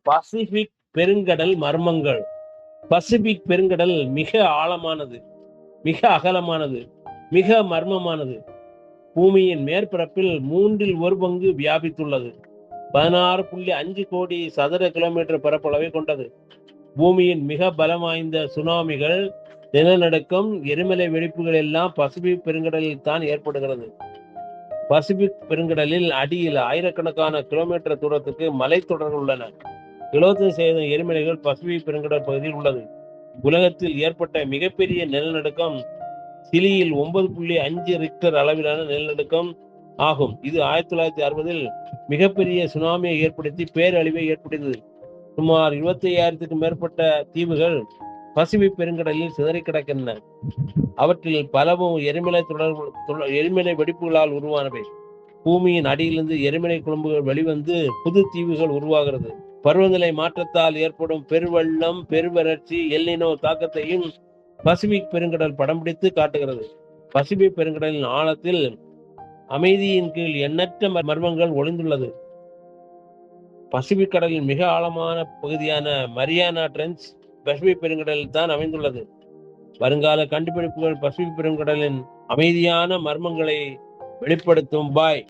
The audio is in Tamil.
பசிபிக் பெருங்கடல் மர்மங்கள். பசிபிக் பெருங்கடல் மிக ஆழமானது, மிக அகலமானது, மிக மர்மமானது. பூமியின் மேற்பரப்பில் 1/3 வியாபித்துள்ளது. 16.5 கோடி சதுர கிலோமீட்டர் பரப்பளவை கொண்டது. பூமியின் மிக பலம் வாய்ந்த சுனாமிகள், நிலநடுக்கம், எரிமலை வெடிப்புகள் எல்லாம் பசிபிக் பெருங்கடலில் தான் ஏற்படுகிறது. பசிபிக் பெருங்கடலில் அடியில் ஆயிரக்கணக்கான கிலோமீட்டர் தூரத்துக்கு மலைத்தொடர்கள் உள்ளன. 75% எரிமலைகள் பசிபிக் பெருங்கடல் பகுதியில் உள்ளது. உலகத்தில் ஏற்பட்ட மிகப்பெரிய நிலநடுக்கம் சிலியில் 9.5 ரிக்டர் அளவிலான நிலநடுக்கம் ஆகும். இது 1960 மிகப்பெரிய சுனாமியை ஏற்படுத்தி பேரழிவை ஏற்படுத்தியது. சுமார் 25,000க்கும் மேற்பட்ட தீவுகள் பசிபிக் பெருங்கடலில் சிதறி கிடக்கின்றன. அவற்றில் பலவும் எரிமலை வெடிப்புகளால் உருவானவை. பூமியின் அடியிலிருந்து எரிமலை குழம்புகள் வெளிவந்து புது தீவுகள் உருவாகிறது. பருவநிலை மாற்றத்தால் ஏற்படும் பெருவெள்ளம், பெருவறட்சி, எல்னினோ தாக்கத்தையும் பசிபிக் பெருங்கடல் படம் பிடித்து காட்டுகிறது. பசிபிக் பெருங்கடலின் ஆழத்தில் அமைதியின் கீழ் எண்ணற்ற மர்மங்கள் ஒளிந்துள்ளது. பசிபிக் கடலின் மிக ஆழமான பகுதியான மரியானா ட்ரென்ச் பசிபிக் பெருங்கடலில் தான் அமைந்துள்ளது. வருங்கால கண்டுபிடிப்புகள் பசிபிக் பெருங்கடலின் அமைதியான மர்மங்களை வெளிப்படுத்தும். பாய்.